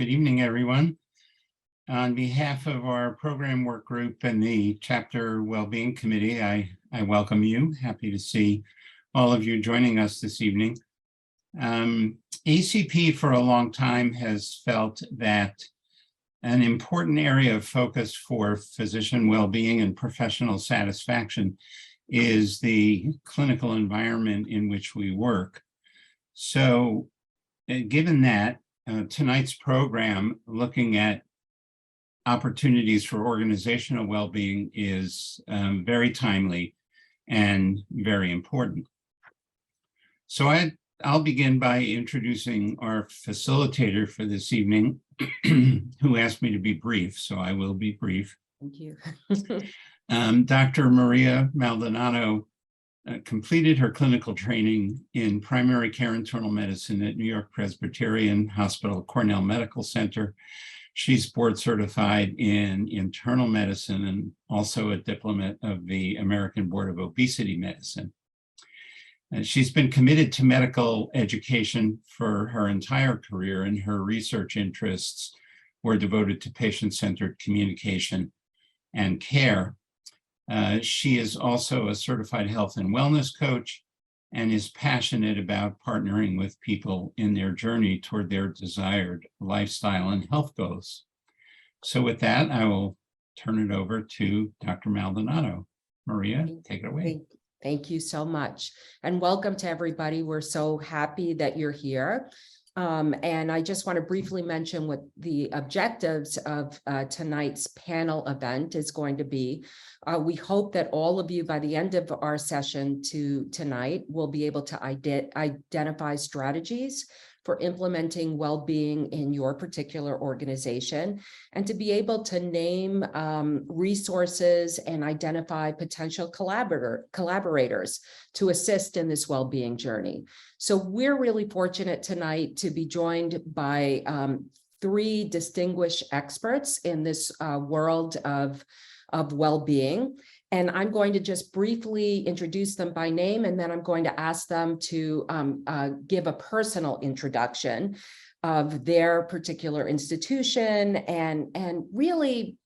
Good evening, everyone. On behalf of our program work group and the Chapter Wellbeing Committee, I welcome you. Happy to see all of you joining us this evening. ACP for a long time has felt that an important area of focus for physician well-being and professional satisfaction is the clinical environment in which we work. So, given that, tonight's program, looking at opportunities for organizational well-being, is very timely and very important. So I'll begin by introducing our facilitator for this evening, who asked me to be brief, so I will be brief. Thank you. Dr. Maria Maldonado completed her clinical training in primary care internal medicine at New York Presbyterian Hospital Cornell Medical Center. She's board certified in internal medicine and also a diplomat of the American Board of Obesity Medicine. She's been committed to medical education for her entire career, and her research interests were devoted to patient-centered communication and care. She is also a certified health and wellness coach and is passionate about partnering with people in their journey toward their desired lifestyle and health goals. So with that, I will turn it over to Dr. Maldonado. Maria, take it away. Thank you so much. And welcome to everybody. We're so happy that you're here. And I just want to briefly mention what the objectives of tonight's panel event is going to be. We hope that all of you, by the end of our session tonight, will be able to identify strategies for implementing well-being in your particular organization, and to be able to name resources and identify potential collaborators to assist in this well-being journey. So we're really fortunate tonight to be joined by three distinguished experts in this world of well-being. And I'm going to just briefly introduce them by name, and then I'm going to ask them to give a personal introduction of their particular institution, and really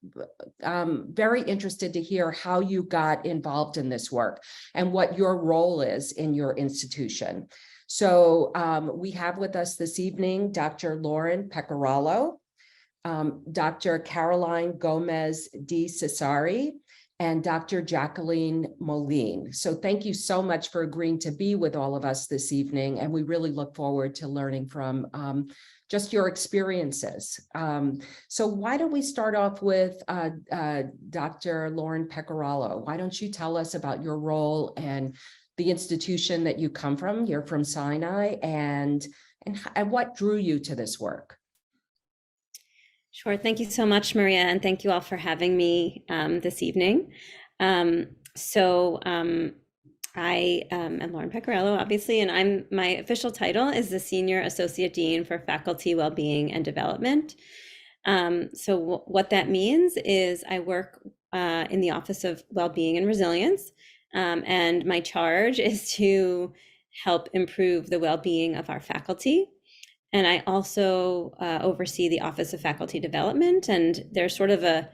very interested to hear how you got involved in this work and what your role is in your institution. So we have with us this evening Dr. Lauren Peccoralo, Dr. Caroline Gomez-DiCesare, and Dr. Jacqueline Moline. So thank you so much for agreeing to be with all of us this evening, and we really look forward to learning from just your experiences. So why don't we start off with Dr. Lauren Peccoralo? Why don't you tell us about your role and the institution that you come from? You're from Sinai, and what drew you to this work? Sure. Thank you so much, Maria, and thank you all for having me this evening. I am Lauren Peccoralo, obviously, and my official title is the Senior Associate Dean for Faculty Wellbeing and Development. What that means is I work in the Office of Wellbeing and Resilience, and my charge is to help improve the well-being of our faculty. And I also oversee the Office of Faculty Development, and there's sort of a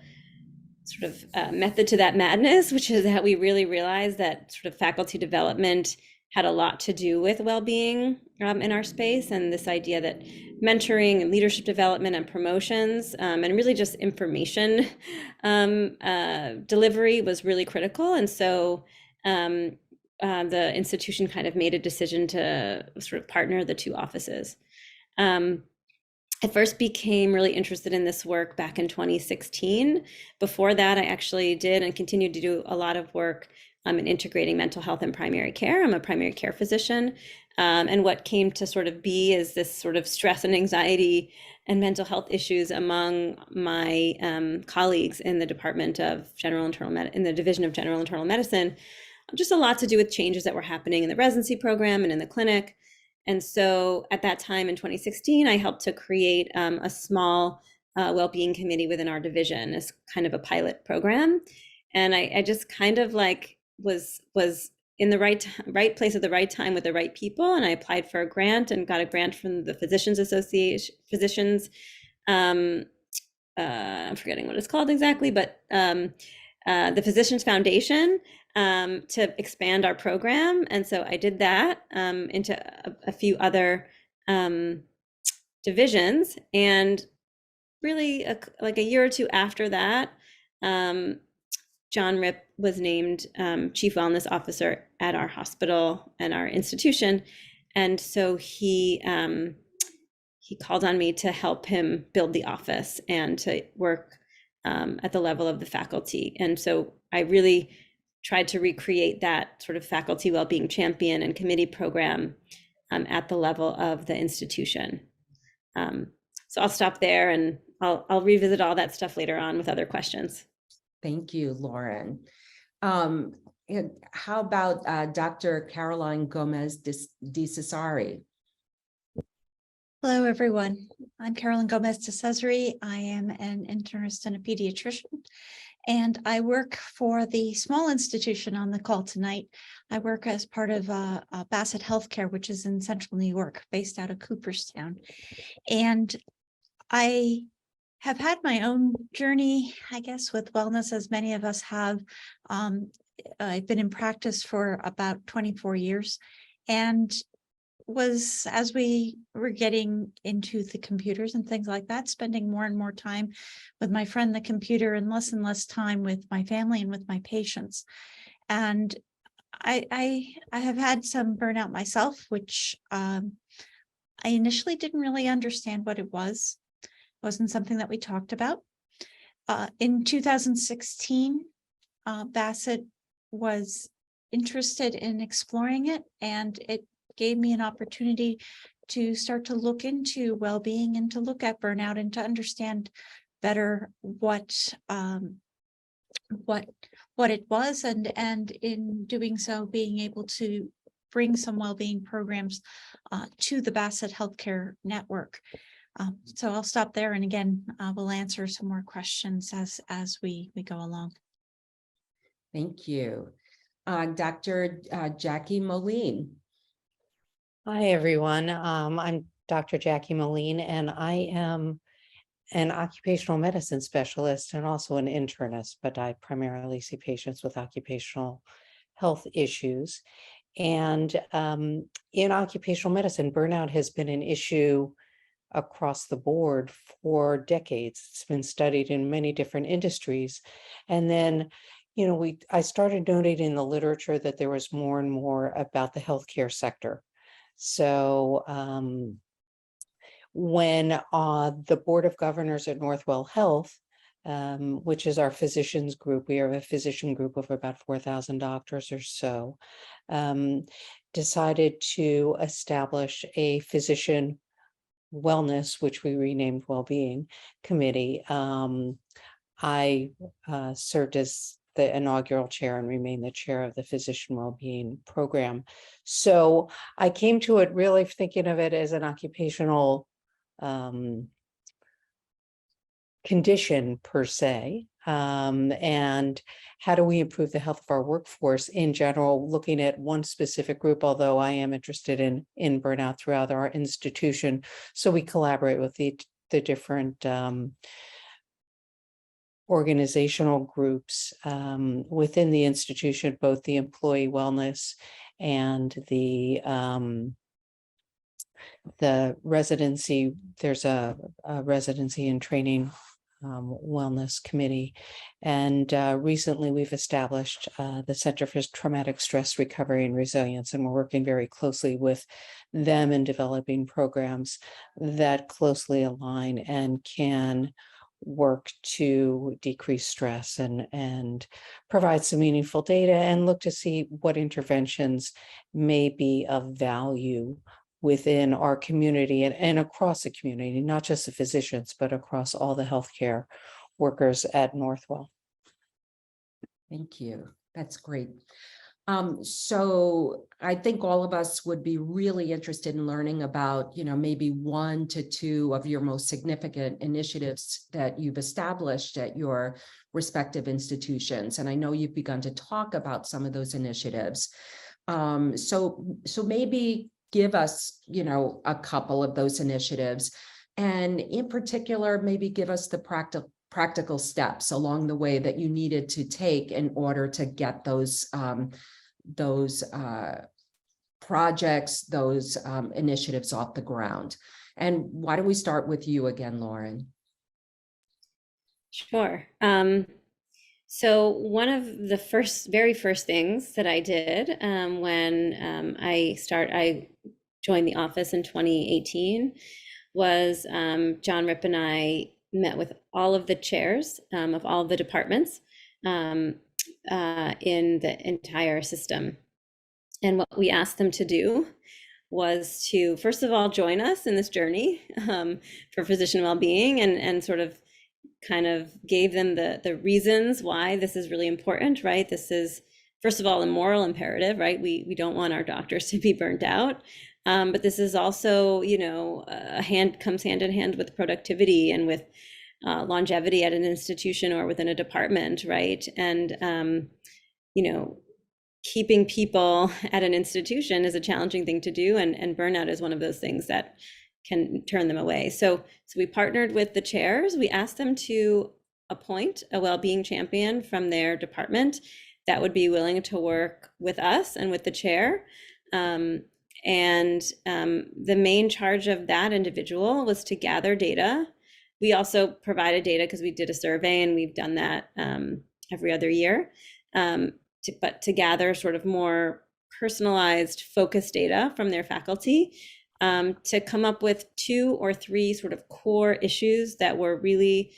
method to that madness, which is that we really realized that sort of faculty development had a lot to do with well-being in our space, and this idea that mentoring and leadership development and promotions and really just information delivery was really critical. And so the institution kind of made a decision to sort of partner the two offices. I first became really interested in this work back in 2016. Before that, I actually did and continued to do a lot of work in integrating mental health and primary care. I'm a primary care physician. And what came to sort of be is this sort of stress and anxiety and mental health issues among my colleagues in the Department of General Internal Medicine, in the Division of General Internal Medicine, just a lot to do with changes that were happening in the residency program and in the clinic. And so at that time in 2016, I helped to create a small well-being committee within our division as kind of a pilot program. And I just kind of like was in the right place at the right time with the right people. And I applied for a grant and got a grant from the Physicians Association, I'm forgetting what it's called exactly, but the Physicians Foundation to expand our program. And so I did that into a few other divisions. And really, like a year or two after that, John Ripp was named Chief Wellness Officer at our hospital and our institution. And so he called on me to help him build the office and to work at the level of the faculty. And so I really tried to recreate that sort of faculty well-being champion and committee program at the level of the institution. So I'll stop there, and I'll revisit all that stuff later on with other questions. Thank you, Lauren. How about Dr. Caroline Gomez-DiCesare? Hello, everyone. I'm Carolyn Gomez-DiCesare. I am an internist and a pediatrician, and I work for the small institution on the call tonight. I work as part of Bassett Healthcare, which is in central New York, based out of Cooperstown. And I have had my own journey, I guess, with wellness, as many of us have. I've been in practice for about 24 years, and was, as we were getting into the computers and things like that, spending more and more time with my friend, the computer, and less time with my family and with my patients. And I have had some burnout myself, which I initially didn't really understand what it was. It wasn't something that we talked about. In 2016, Bassett was interested in exploring it, and it gave me an opportunity to start to look into well-being and to look at burnout and to understand better what it was, and in doing so, being able to bring some well-being programs to the Bassett Healthcare Network. So I'll stop there, and again, we'll answer some more questions as we go along. Thank you. Dr. Jackie Moline. Hi, everyone. I'm Dr. Jackie Moline, and I am an occupational medicine specialist and also an internist, but I primarily see patients with occupational health issues. And in occupational medicine, burnout has been an issue across the board for decades. It's been studied in many different industries. And then, I started noting in the literature that there was more and more about the healthcare sector. So when the Board of Governors at Northwell Health, which is our physicians group, we are a physician group of about 4,000 doctors or so, decided to establish a physician wellness, which we renamed Wellbeing Committee. I served as the inaugural chair and remain the chair of the Physician Wellbeing Program. So I came to it really thinking of it as an occupational condition per se, and how do we improve the health of our workforce in general, looking at one specific group, although I am interested in burnout throughout our institution. So we collaborate with the different organizational groups within the institution, both the employee wellness and the residency. There's a residency and training wellness committee. And recently we've established the Center for Traumatic Stress Recovery and Resilience, and we're working very closely with them in developing programs that closely align and can work to decrease stress and provide some meaningful data and look to see what interventions may be of value within our community and across the community, not just the physicians, but across all the healthcare workers at Northwell. Thank you. That's great. So I think all of us would be really interested in learning about, maybe 1 to 2 of your most significant initiatives that you've established at your respective institutions. And I know you've begun to talk about some of those initiatives. So maybe give us, a couple of those initiatives. And in particular, maybe give us the practical steps along the way that you needed to take in order to get those projects, those initiatives off the ground. And why don't we start with you again, Lauren? Sure. So one of the very first things that I did when I joined the office in 2018 was John Ripp and I met with all of the chairs of all of the departments in the entire system. And what we asked them to do was to, first of all, join us in this journey for physician well-being, and sort of kind of gave them the reasons why this is really important, right? This is, first of all, a moral imperative, right? We don't want our doctors to be burnt out. But this is also, comes hand in hand with productivity and with longevity at an institution or within a department, right? And, keeping people at an institution is a challenging thing to do, and burnout is one of those things that can turn them away. So we partnered with the chairs. We asked them to appoint a well-being champion from their department that would be willing to work with us and with the chair. The main charge of that individual was to gather data. We also provided data because we did a survey, and we've done that every other year. But to gather sort of more personalized, focused data from their faculty, to come up with 2 or 3 sort of core issues that were really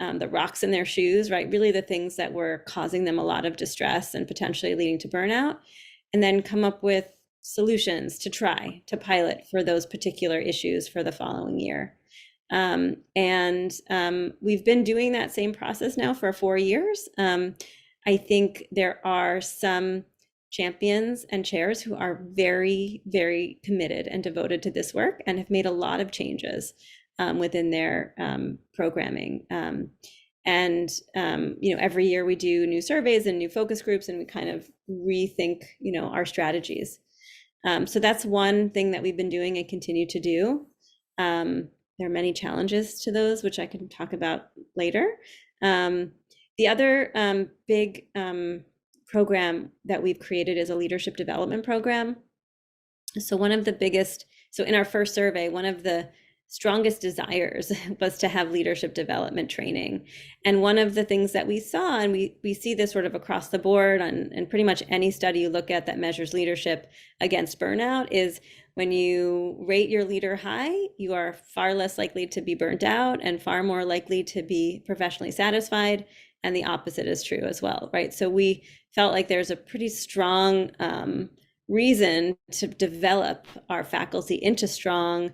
the rocks in their shoes, right? Really the things that were causing them a lot of distress and potentially leading to burnout, and then come up with solutions to try to pilot for those particular issues for the following year. We've been doing that same process now for 4 years. I think there are some champions and chairs who are very, very committed and devoted to this work and have made a lot of changes within their programming. Every year we do new surveys and new focus groups, and we kind of rethink, our strategies. So that's one thing that we've been doing and continue to do. There are many challenges to those, which I can talk about later. The other big program that we've created is a leadership development program. So in our first survey, one of the strongest desires was to have leadership development training. And one of the things that we saw, and we see this sort of across the board and pretty much any study you look at that measures leadership against burnout, is when you rate your leader high, you are far less likely to be burnt out and far more likely to be professionally satisfied. And the opposite is true as well, right? So we felt like there's a pretty strong reason to develop our faculty into strong,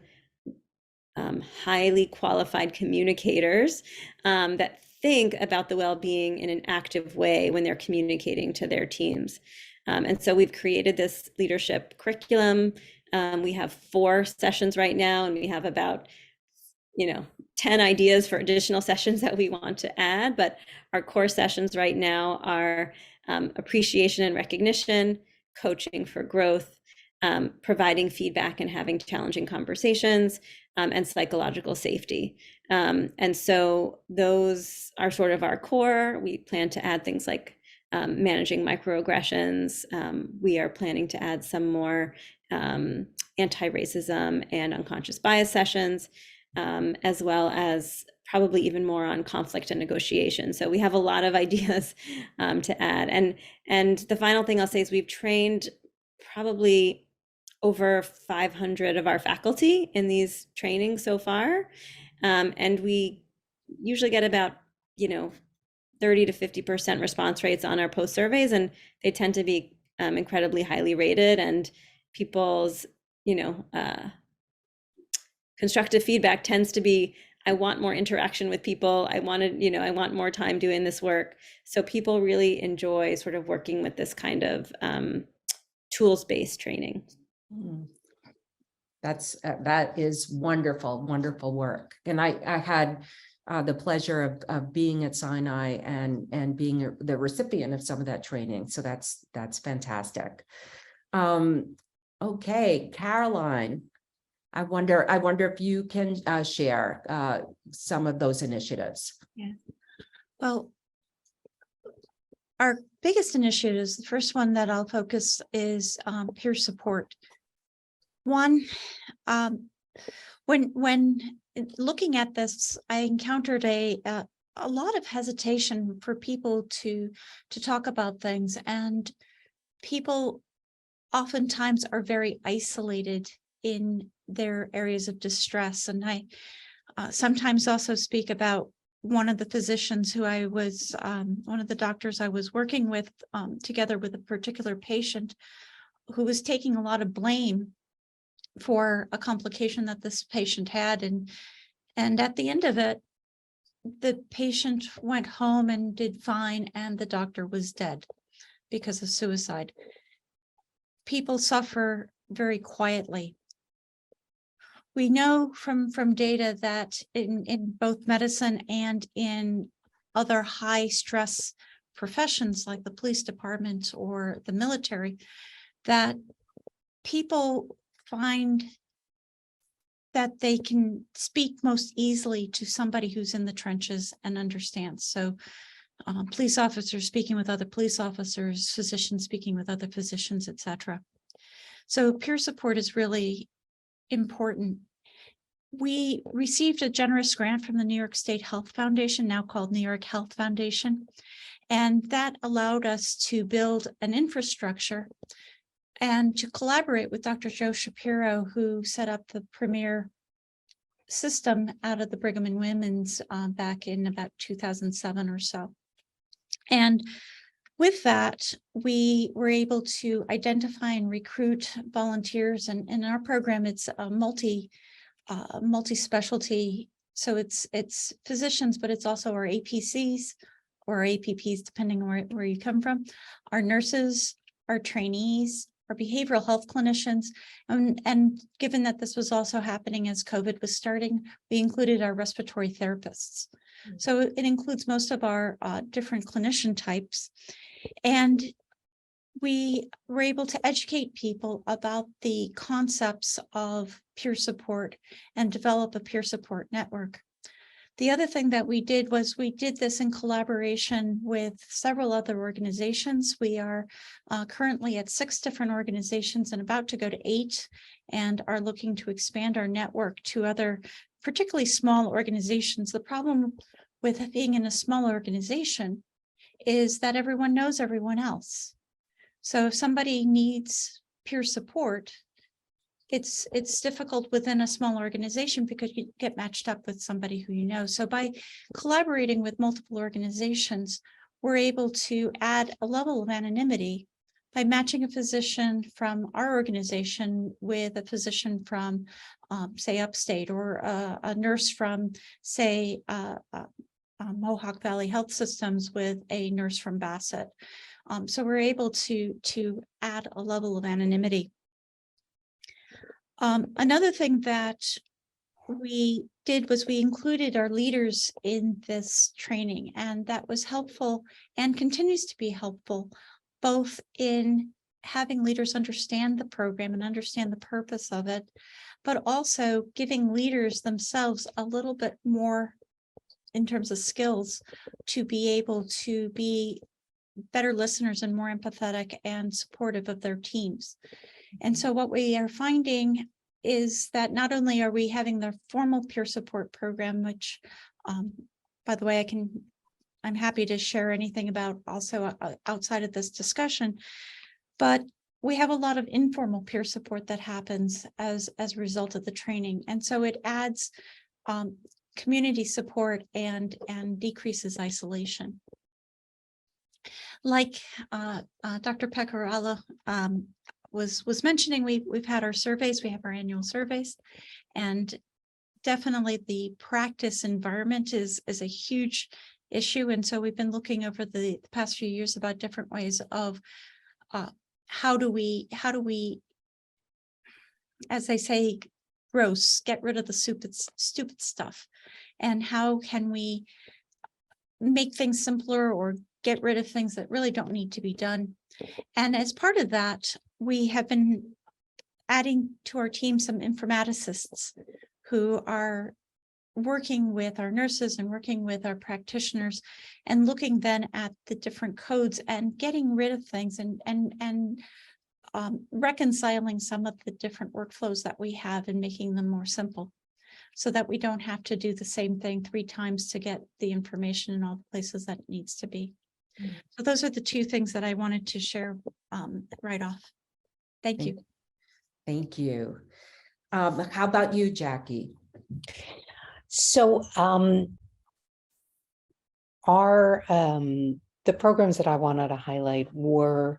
highly qualified communicators that think about the well-being in an active way when they're communicating to their teams. And so we've created this leadership curriculum. We have 4 sessions right now, and we have about 10 ideas for additional sessions that we want to add, but our core sessions right now are appreciation and recognition, coaching for growth, providing feedback and having challenging conversations, and psychological safety. And so those are sort of our core. We plan to add things like managing microaggressions. We are planning to add some more anti-racism and unconscious bias sessions, as well as probably even more on conflict and negotiation. So we have a lot of ideas to add. And the final thing I'll say is we've trained probably over 500 of our faculty in these trainings so far. And we usually get about, 30 to 50% response rates on our post surveys, and they tend to be incredibly highly rated, and people's, constructive feedback tends to be, I want more interaction with people. I want more time doing this work. So people really enjoy sort of working with this kind of tools-based training. That is wonderful, wonderful work. And I had the pleasure of being at Sinai and being the recipient of some of that training. So that's fantastic. Okay, Caroline, I wonder if you can share some of those initiatives. Well, our biggest initiatives, the first one that I'll focus is peer support. One, when looking at this, I encountered a lot of hesitation for people to talk about things, and people oftentimes are very isolated in their areas of distress. And I sometimes also speak about one of the physicians who I was, one of the doctors I was working with together with a particular patient who was taking a lot of blame for a complication that this patient had. And at the end of it, the patient went home and did fine, and the doctor was dead because of suicide. People suffer very quietly. We know from data that in both medicine and in other high stress professions like the police department or the military, that people find that they can speak most easily to somebody who's in the trenches and understands. So police officers speaking with other police officers, physicians speaking with other physicians, etc. So peer support is really important. We received a generous grant from the New York State Health Foundation, now called New York Health Foundation, and that allowed us to build an infrastructure and to collaborate with Dr. Joe Shapiro, who set up the premier system out of the Brigham and Women's back in about 2007 or so. And with that, we were able to identify and recruit volunteers. And in our program, it's a multi-specialty. So it's physicians, but it's also our APCs or APPs, depending on where you come from, our nurses, our trainees, our behavioral health clinicians. And given that this was also happening as COVID was starting, we included our respiratory therapists. So it includes most of our different clinician types. And we were able to educate people about the concepts of peer support and develop a peer support network. The other thing that we did was we did this in collaboration with several other organizations. We are currently at 6 different organizations and about to go to 8, and are looking to expand our network to other, particularly small organizations. The problem with being in a small organization is that everyone knows everyone else. So if somebody needs peer support, it's difficult within a small organization because you get matched up with somebody who you know. So by collaborating with multiple organizations, we're able to add a level of anonymity by matching a physician from our organization with a physician from, say, upstate, or a nurse from, say, Mohawk Valley Health Systems with a nurse from Bassett. So we're able to add a level of anonymity. Another thing that we did was we included our leaders in this training, and that was helpful and continues to be helpful, both in having leaders understand the program and understand the purpose of it, but also giving leaders themselves a little bit more in terms of skills to be able to be better listeners and more empathetic and supportive of their teams. And so what we are finding is that not only are we having the formal peer support program, which, by the way, I'm happy to share anything about also outside of this discussion, but we have a lot of informal peer support that happens as a result of the training. And so it adds community support and decreases isolation. Like Dr. Peccoralo was mentioning, we've had our surveys, we have our annual surveys, and definitely the practice environment is a huge issue. And so we've been looking over the past few years about different ways of how do we, as they say, get rid of the stupid stuff, and how can we make things simpler or get rid of things that really don't need to be done. And as part of that, we have been adding to our team some informaticists who are working with our nurses and working with our practitioners and looking then at the different codes and getting rid of things and reconciling some of the different workflows that we have and making them more simple so that we don't have to do the same thing 3 times to get the information in all the places that it needs to be. So those are the 2 things that I wanted to share right off. Thank you. Thank you. How about you, Jackie? So the programs that I wanted to highlight were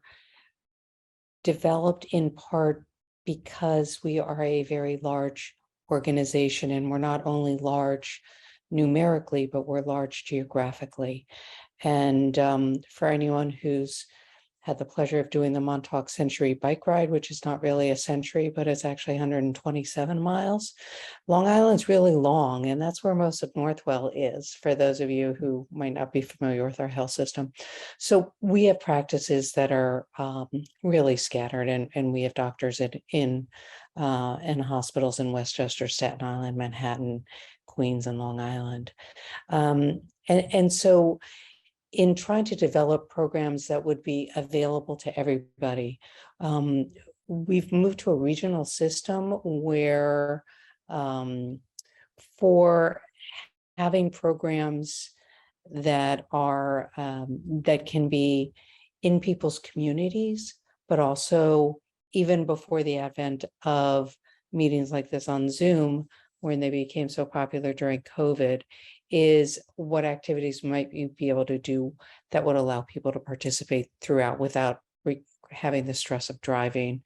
developed in part because we are a very large organization, and we're not only large numerically, but we're large geographically. And for anyone who's had the pleasure of doing the Montauk Century bike ride, which is not really a century, but it's actually 127 miles. Long Island's really long, and that's where most of Northwell is, for those of you who might not be familiar with our health system. So we have practices that are really scattered, and we have doctors in hospitals in Westchester, Staten Island, Manhattan, Queens, and Long Island. And so in trying to develop programs that would be available to everybody, we've moved to a regional system where for having programs that are that can be in people's communities, but also even before the advent of meetings like this on Zoom, when they became so popular during COVID, is what activities might you be able to do that would allow people to participate throughout without having the stress of driving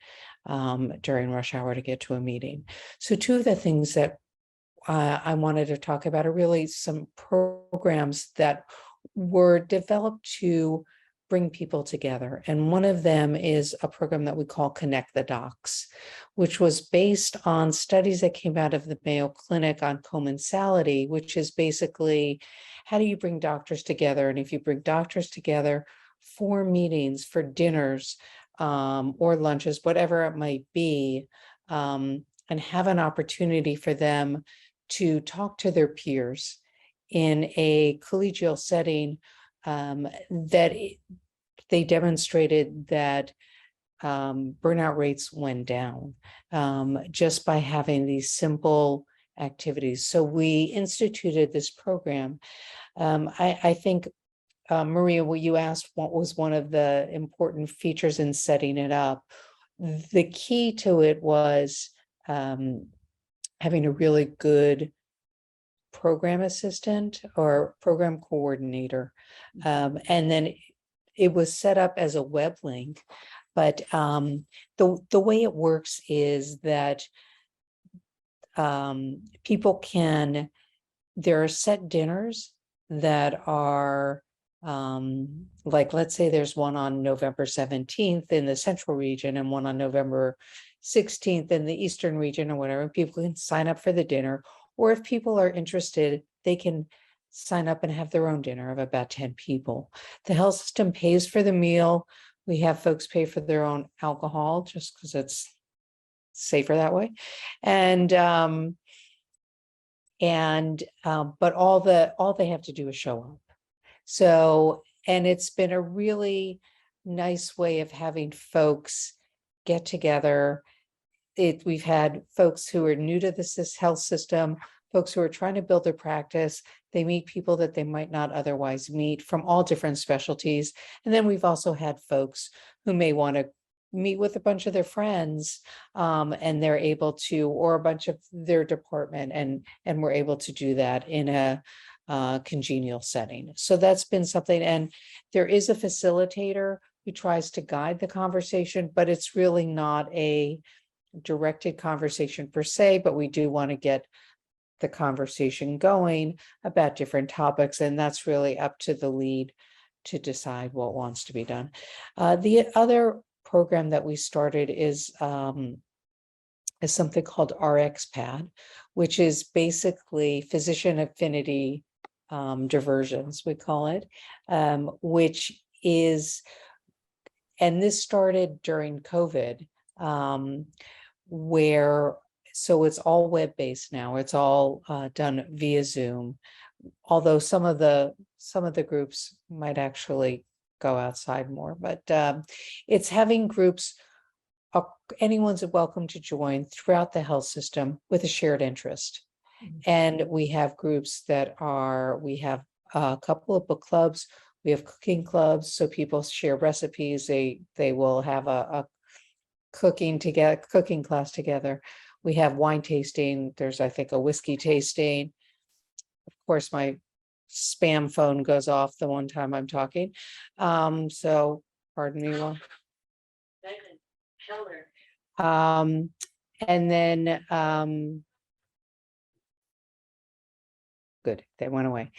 during rush hour to get to a meeting. So 2 of the things that I wanted to talk about are really some programs that were developed to bring people together. And one of them is a program that we call Connect the Docs, which was based on studies that came out of the Mayo Clinic on commensality, which is basically how do you bring doctors together? And if you bring doctors together for meetings, for dinners, or lunches, whatever it might be, and have an opportunity for them to talk to their peers in a collegial setting, that they demonstrated that burnout rates went down just by having these simple activities. So we instituted this program. I think, Maria, what you asked, what was one of the important features in setting it up? The key to it was having a really good program assistant or program coordinator. And then it was set up as a web link, but the way it works is that people can, there are set dinners that are like, let's say there's one on November 17th in the central region and one on November 16th in the eastern region or whatever. People can sign up for the dinner, or if people are interested, they can sign up and have their own dinner of about 10 people. The health system pays for the meal. We have folks pay for their own alcohol just because it's safer that way. But all they have to do is show up. So, and it's been a really nice way of having folks get together. We've had folks who are new to this health system, folks who are trying to build their practice. They meet people that they might not otherwise meet from all different specialties. And then we've also had folks who may want to meet with a bunch of their friends, and they're able to, or a bunch of their department, and we're able to do that in a congenial setting. So that's been something. And there is a facilitator who tries to guide the conversation, but it's really not a directed conversation per se, but we do want to get the conversation going about different topics, and that's really up to the lead to decide what wants to be done. The other program that we started is something called RxPad, which is basically physician affinity diversions, we call it, which is, and this started during COVID, where, so it's all web-based now. It's all done via Zoom. Although some of the groups might actually go outside more, but it's having groups, anyone's welcome to join throughout the health system with a shared interest. And we have groups that we have a couple of book clubs, we have cooking clubs, so people share recipes, they will have a cooking class together. We have wine tasting, there's I think a whiskey tasting. Of course, my spam phone goes off the one time I'm talking. So pardon me one. And then good, they went away.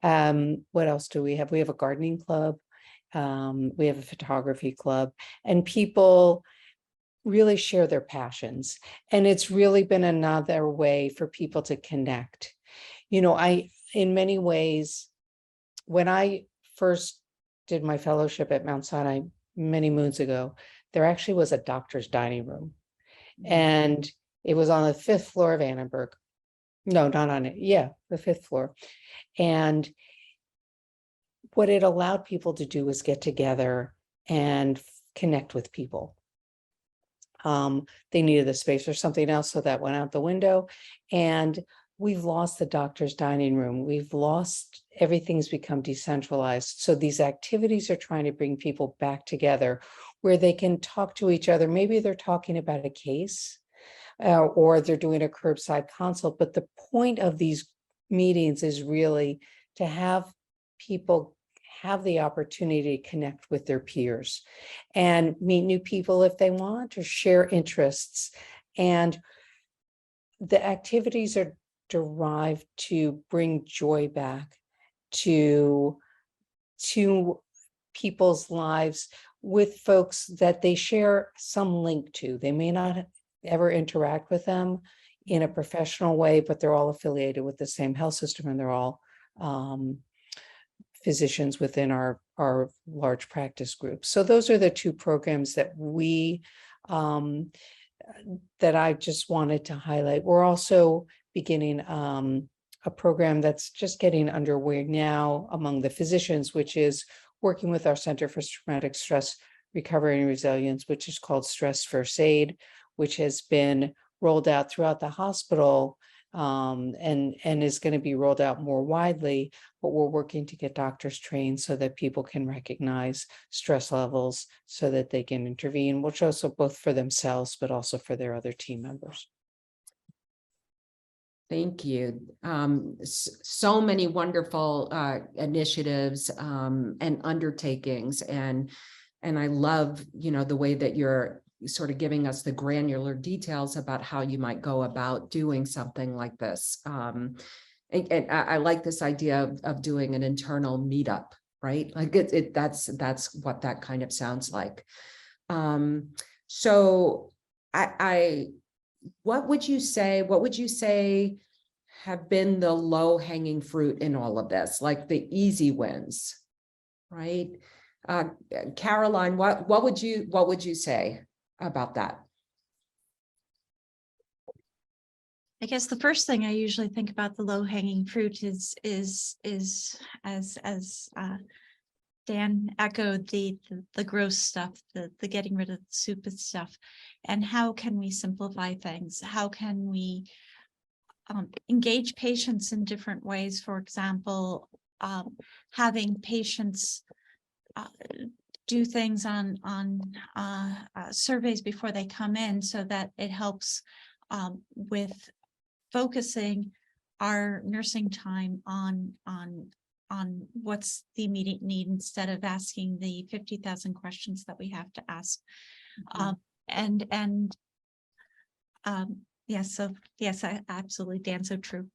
What else do we have? We have a gardening club. We have a photography club, and people really share their passions. And it's really been another way for people to connect. You know, in many ways, when I first did my fellowship at Mount Sinai many moons ago, there actually was a doctor's dining room. And it was on the 5th floor of Annenberg. No, not on it. Yeah, the 5th floor. And what it allowed people to do was get together and connect with people. They needed the space or something else, so that went out the window. And we've lost the doctor's dining room. We've lost, everything's become decentralized. So these activities are trying to bring people back together where they can talk to each other. Maybe they're talking about a case or they're doing a curbside consult. But the point of these meetings is really to have people have the opportunity to connect with their peers and meet new people if they want, or share interests. And the activities are derived to bring joy back to people's lives with folks that they share some link to. They may not ever interact with them in a professional way, but they're all affiliated with the same health system, and they're all physicians within our large practice groups. So those are the two programs that that I just wanted to highlight. We're also beginning a program that's just getting underway now among the physicians, which is working with our Center for Traumatic Stress Recovery and Resilience, which is called Stress First Aid, which has been rolled out throughout the hospital and is going to be rolled out more widely. But we're working to get doctors trained so that people can recognize stress levels so that they can intervene, which also both for themselves, but also for their other team members. Thank you. So many wonderful initiatives and undertakings, and I love, the way that you're sort of giving us the granular details about how you might go about doing something like this. And I like this idea of doing an internal meetup, right? Like that's what that kind of sounds like. So what would you say have been the low-hanging fruit in all of this, like the easy wins, right? Caroline, what would you say about that? I guess the first thing I usually think about the low-hanging fruit is as Dan echoed, the gross stuff, the getting rid of the stupid stuff, and how can we simplify things? How can we engage patients in different ways? For example, having patients do things on surveys before they come in, so that it helps with focusing our nursing time on what's the immediate need, instead of asking the 50,000 questions that we have to ask. Yes, I absolutely, Dan, so true.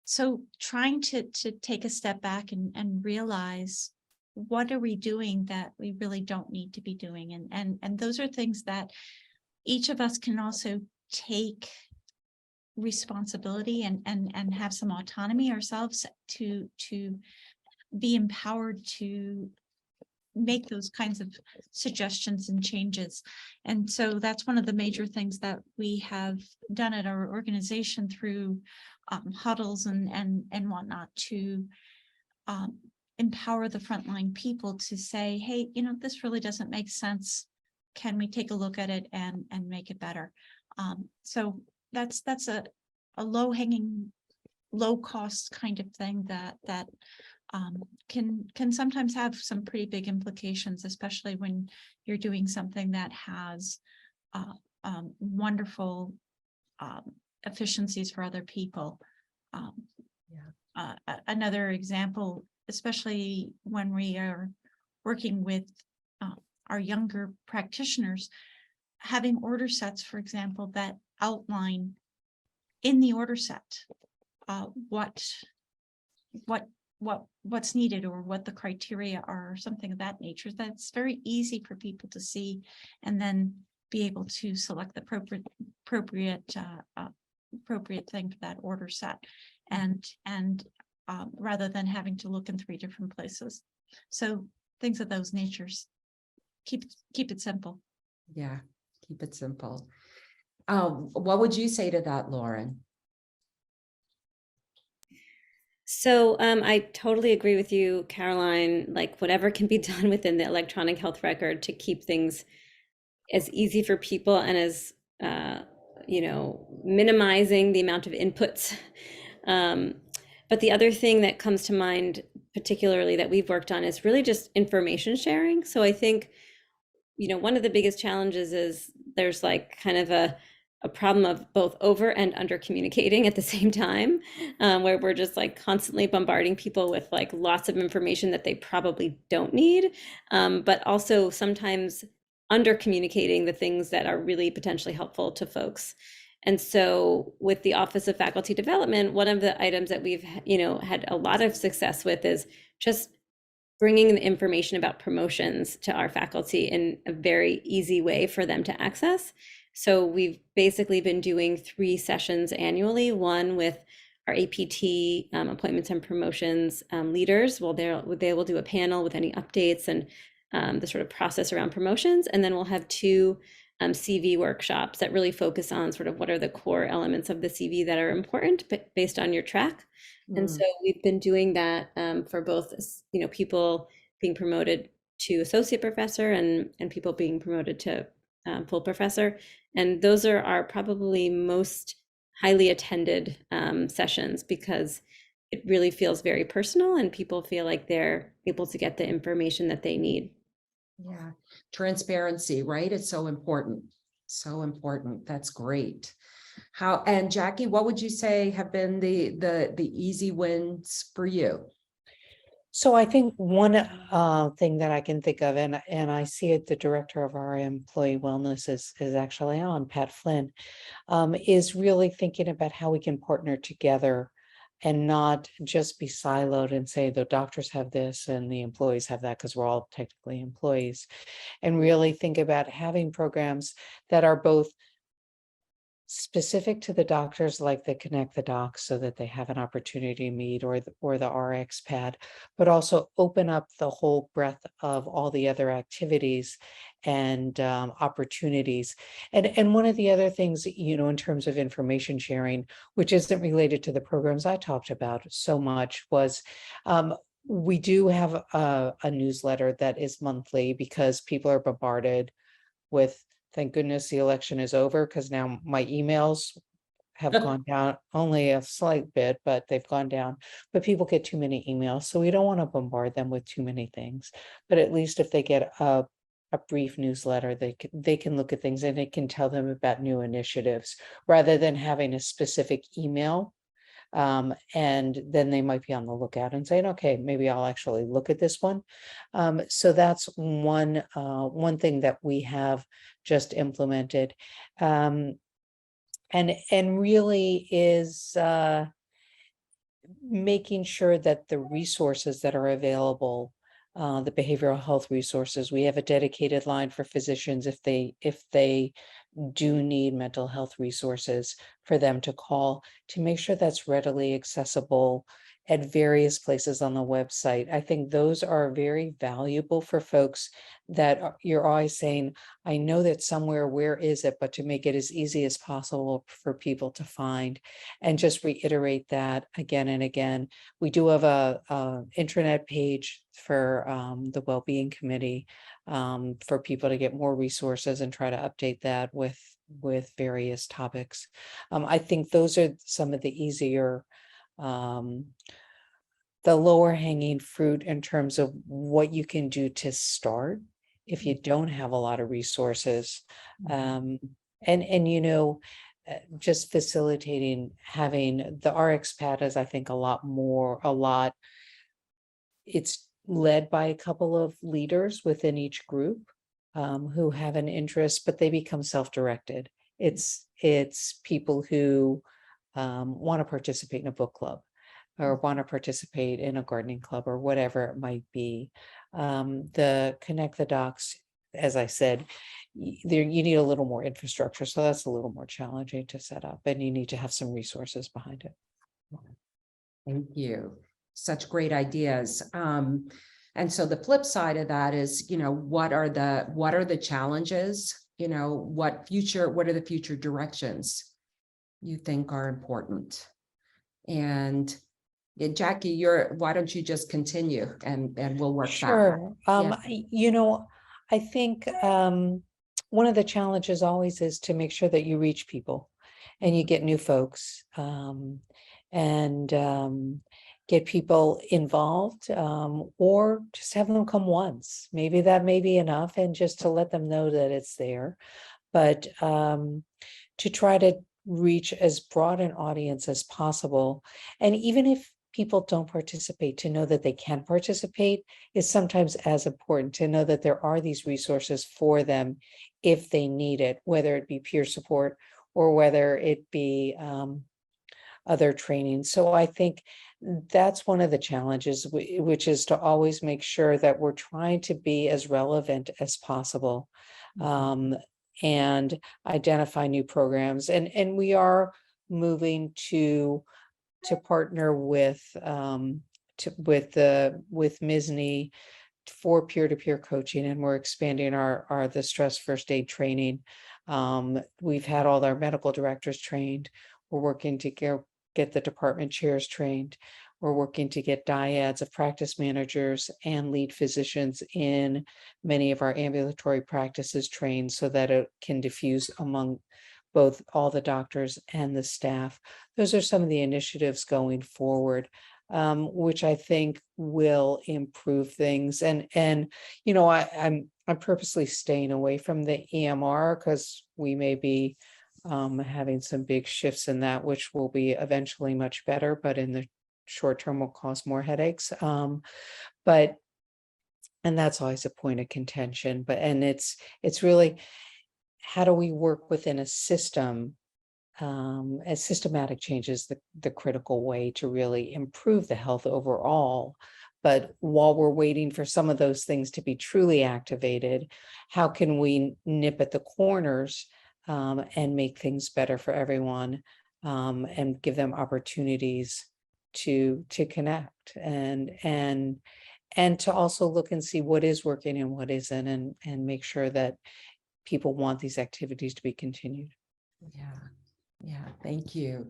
So trying to take a step back and realize, what are we doing that we really don't need to be doing? And those are things that each of us can also take responsibility and have some autonomy ourselves to be empowered to make those kinds of suggestions and changes. And so that's one of the major things that we have done at our organization through huddles and whatnot to empower the frontline people to say, hey, this really doesn't make sense. Can we take a look at it and make it better? So that's a low-hanging, low-cost kind of thing that can sometimes have some pretty big implications, especially when you're doing something that has wonderful efficiencies for other people. Another example, especially when we are working with our younger practitioners, having order sets, for example, that outline in the order set what's needed or what the criteria are, or something of that nature. That's very easy for people to see and then be able to select the appropriate thing for that order set, and rather than having to look in 3 different places. So things of those natures. Keep it simple. Yeah, keep it simple. What would you say to that, Lauren? So I totally agree with you, Caroline, like whatever can be done within the electronic health record to keep things as easy for people and as, minimizing the amount of inputs. But the other thing that comes to mind, particularly that we've worked on, is really just information sharing. So I think, one of the biggest challenges is there's like kind of a problem of both over and under communicating at the same time, where we're just like constantly bombarding people with like lots of information that they probably don't need, but also sometimes under communicating the things that are really potentially helpful to folks. And so with the Office of Faculty Development, one of the items that we've had a lot of success with is just bringing the information about promotions to our faculty in a very easy way for them to access. So we've basically been doing 3 sessions annually, one with our APT appointments and promotions leaders. Well, they will do a panel with any updates and the sort of process around promotions. And then we'll have 2 CV workshops that really focus on sort of what are the core elements of the CV that are important based on your track. And so we've been doing that for both, people being promoted to associate professor and people being promoted to full professor. And those are our probably most highly attended sessions, because it really feels very personal and people feel like they're able to get the information that they need. Yeah, transparency, right? It's so important. So important. That's great. And Jackie, what would you say have been the easy wins for you? So I think one thing that I can think of, and I see it, the director of our employee wellness is actually on, Pat Flynn, is really thinking about how we can partner together and not just be siloed and say the doctors have this and the employees have that, because we're all technically employees, and really think about having programs that are both specific to the doctors, like the Connect the Docs, so that they have an opportunity to meet, or the RX pad, but also open up the whole breadth of all the other activities and opportunities. And one of the other things, in terms of information sharing, which isn't related to the programs I talked about so much, was we do have a newsletter that is monthly, because people are bombarded with, thank goodness the election is over, because now my emails have gone down only a slight bit, but they've gone down. But people get too many emails, so we don't want to bombard them with too many things. But at least if they get a brief newsletter, they can look at things and it can tell them about new initiatives, rather than having a specific email. And then they might be on the lookout and saying, okay, maybe I'll actually look at this one. So that's one thing that we have just implemented, and really is making sure that the resources that are available, the behavioral health resources, we have a dedicated line for physicians if they do need mental health resources, for them to call, to make sure that's readily accessible at various places on the website. I think those are very valuable for folks that you're always saying, I know that somewhere, where is it? But to make it as easy as possible for people to find, and just reiterate that again and again. We do have a intranet page for the Wellbeing Committee for people to get more resources and try to update that with various topics. I think those are some of the easier, the lower hanging fruit in terms of what you can do to start if you don't have a lot of resources. And you know, just facilitating having the RX pad is, I think, a lot. It's led by a couple of leaders within each group who have an interest, but they become self-directed. It's people who want to participate in a book club or want to participate in a gardening club or whatever it might be. The Connect the Docs, as I said, there you need a little more infrastructure, so that's a little more challenging to set up, and you need to have some resources behind it. Thank you. Such great ideas. And so the flip side of that is, you know, what are the challenges? You know, what are the future directions you think are important? And Jackie, why don't you just continue and we'll work back. Sure. Yeah. You know, I think one of the challenges always is to make sure that you reach people and you get new folks and get people involved or just have them come once. Maybe that may be enough, and just to let them know that it's there. But to try to reach as broad an audience as possible. And even if people don't participate, to know that they can participate is sometimes as important, to know that there are these resources for them if they need it, whether it be peer support or whether it be other training. So I think that's one of the challenges, which is to always make sure that we're trying to be as relevant as possible. And identify new programs, and we are moving to partner with MISNI for peer-to-peer coaching, and we're expanding the stress first aid training. We've had all our medical directors trained. We're working to get the department chairs trained. We're working to get dyads of practice managers and lead physicians in many of our ambulatory practices trained, so that it can diffuse among both all the doctors and the staff. Those are some of the initiatives going forward, which I think will improve things. And you know, I'm purposely staying away from the EMR because we may be having some big shifts in that, which will be eventually much better, but in the short term will cause more headaches. And that's always a point of contention. And it's really, how do we work within a system? As systematic change is the critical way to really improve the health overall. But while we're waiting for some of those things to be truly activated, how can we nip at the corners and make things better for everyone, and give them opportunities to connect and to also look and see what is working and what isn't, and make sure that people want these activities to be continued. Yeah, thank you.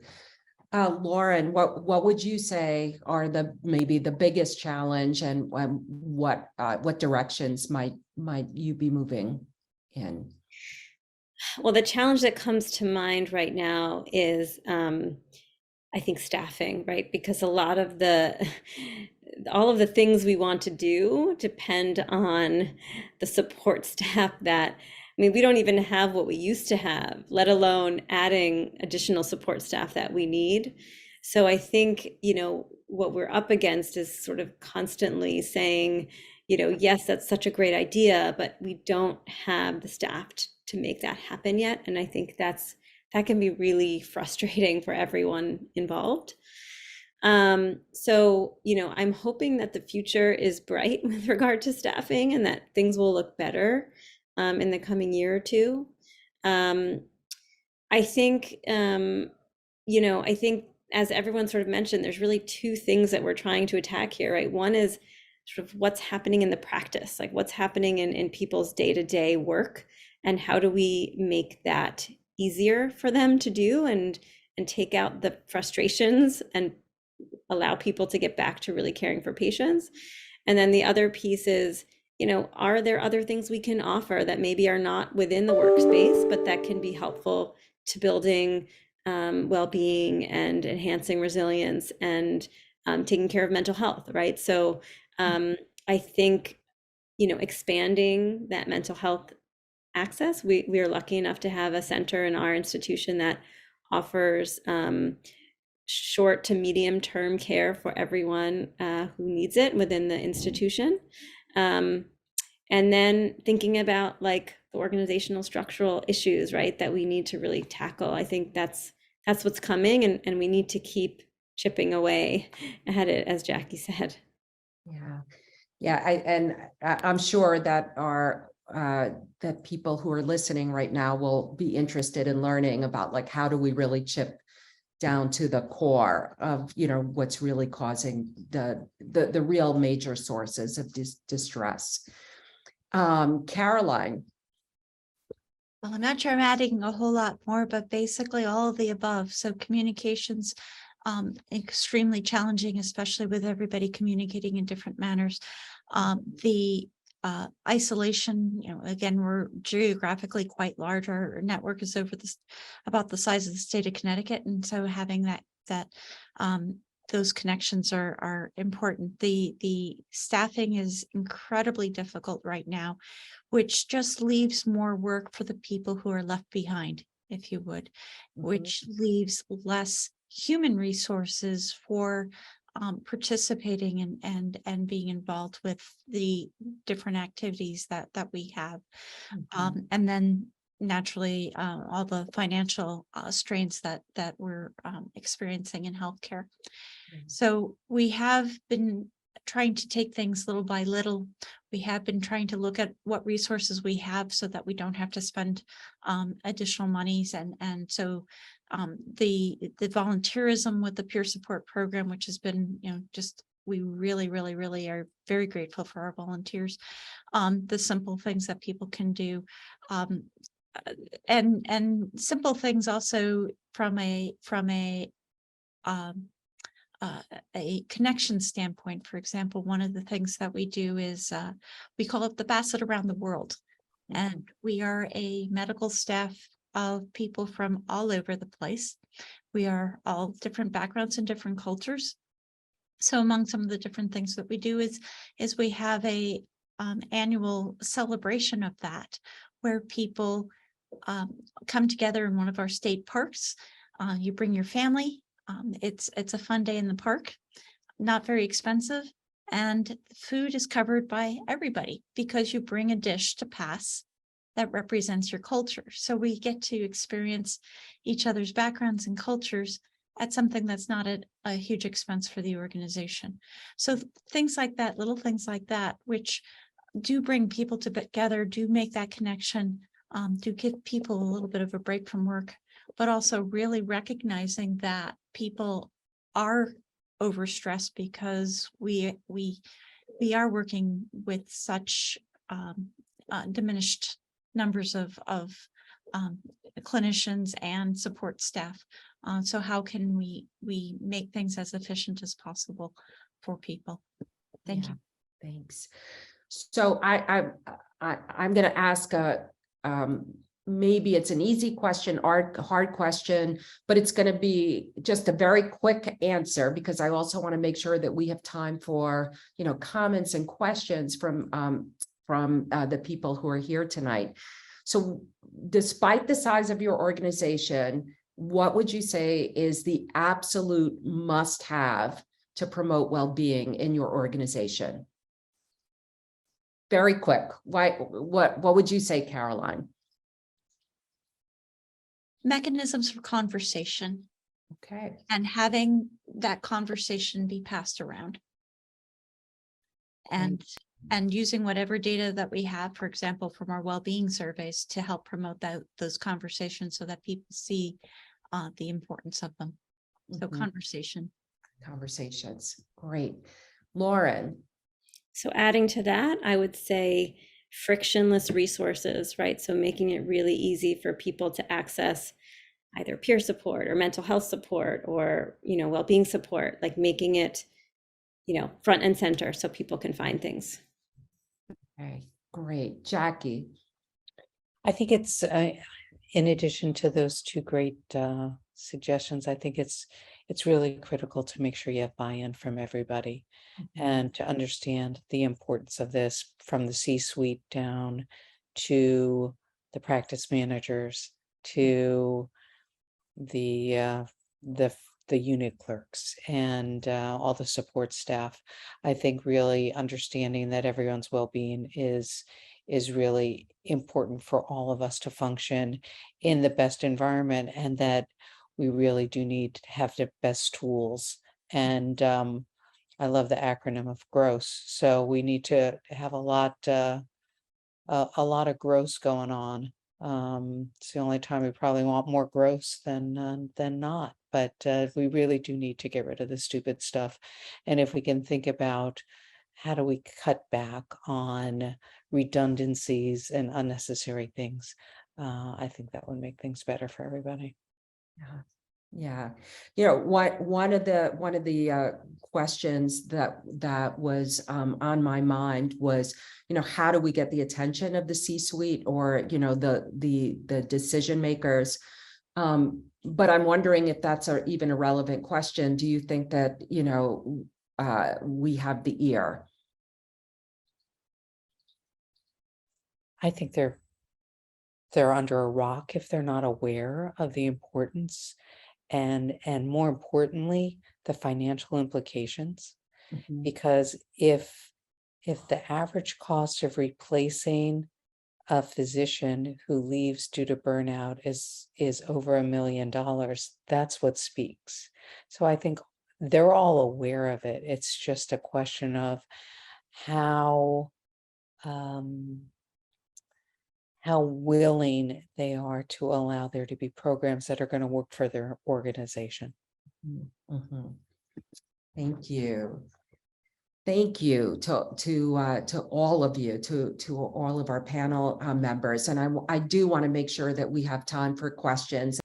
Lauren, what would you say are maybe the biggest challenge, and what directions might you be moving in? Well, the challenge that comes to mind right now is I think staffing, right? Because a lot of all of the things we want to do depend on the support staff that, I mean, we don't even have what we used to have, let alone adding additional support staff that we need. So I think, you know, what we're up against is sort of constantly saying, you know, yes, that's such a great idea, but we don't have the staff to make that happen yet. And I think that can be really frustrating for everyone involved. So, you know, I'm hoping that the future is bright with regard to staffing, and that things will look better in the coming year or two. I think, you know, I think as everyone sort of mentioned, there's really two things that we're trying to attack here, right? One is sort of what's happening in the practice, like what's happening in people's day-to-day work, and how do we make that easier for them to do and take out the frustrations and allow people to get back to really caring for patients. And then the other piece is, you know, are there other things we can offer that maybe are not within the workspace, but that can be helpful to building well-being and enhancing resilience and taking care of mental health, right? So I think, you know, expanding that mental health access, we are lucky enough to have a center in our institution that offers short to medium term care for everyone who needs it within the institution. And then thinking about like the organizational structural issues, right, that we need to really tackle. I think that's what's coming, and we need to keep chipping away at it, as Jackie said. Yeah, I'm sure that that people who are listening right now will be interested in learning about like how do we really chip down to the core of, you know, what's really causing the real major sources of distress. Caroline. Well, I'm not sure I'm adding a whole lot more, but basically all of the above. So communications, extremely challenging, especially with everybody communicating in different manners. The isolation, you know, again, we're geographically quite large. Our network is about the size of the state of Connecticut, and so having that those connections are important. The staffing is incredibly difficult right now, which just leaves more work for the people who are left behind, if you would, which leaves less human resources for participating and being involved with the different activities that we have. And then naturally, all the financial strains that we're experiencing in healthcare. So we have been trying to take things little by little. We have been trying to look at what resources we have so that we don't have to spend additional monies. And so the volunteerism with the peer support program, which has been, you know, just, we really are very grateful for our volunteers. The simple things that people can do. And simple things also from a connection standpoint. For example, one of the things that we do is we call it the Basset Around the World. And we are a medical staff of people from all over the place. We are all different backgrounds and different cultures. So among some of the different things that we do is we have a annual celebration of that, where people come together in one of our state parks. You bring your family. It's a fun day in the park, not very expensive, and food is covered by everybody because you bring a dish to pass that represents your culture. So we get to experience each other's backgrounds and cultures at something that's not a huge expense for the organization. So things like that, little things like that, which do bring people together, do make that connection, do give people a little bit of a break from work, but also really recognizing that people are overstressed because we are working with such diminished numbers of clinicians and support staff. So how can we make things as efficient as possible for people? Thank you. Thanks. So I'm going to ask maybe it's an easy question or hard question, but it's going to be just a very quick answer because I also want to make sure that we have time for, you know, comments and questions from the people who are here tonight. So despite the size of your organization, what would you say is the absolute must-have to promote well-being in your organization? Very quick. What would you say, Caroline? Mechanisms for conversation. Okay. And having that conversation be passed around. And using whatever data that we have, for example, from our well-being surveys to help promote those conversations so that people see the importance of them. So Mhm. conversation. Conversations. Great. Lauren. So adding to that, I would say frictionless resources, right? So making it really easy for people to access either peer support or mental health support or, well-being support, like making it, front and center so people can find things. Okay, great. Jackie. I think it's, in addition to those two great suggestions, I think it's really critical to make sure you have buy-in from everybody and to understand the importance of this from the C-suite down to the practice managers to the the unit clerks and all the support staff. I think really understanding that everyone's well-being is really important for all of us to function in the best environment, and that we really do need to have the best tools. And I love the acronym of GROSS. So we need to have a lot of gross going on. It's the only time we probably want more gross than not. But we really do need to get rid of the stupid stuff. And if we can think about how do we cut back on redundancies and unnecessary things, I think that would make things better for everybody. Yeah. Yeah. You know, one of the questions that was on my mind was, how do we get the attention of the C-suite or, the decision makers? But I'm wondering if that's even a relevant question. Do you think that, we have the ear? I think they're under a rock if they're not aware of the importance and more importantly, the financial implications. Mhm. Because if the average cost of replacing a physician who leaves due to burnout is over $1 million, that's what speaks. So I think they're all aware of it. It's just a question of how willing they are to allow there to be programs that are going to work for their organization. Mhm. Thank you. Thank you to all of you, to all of our panel members. And I do want to make sure that we have time for questions.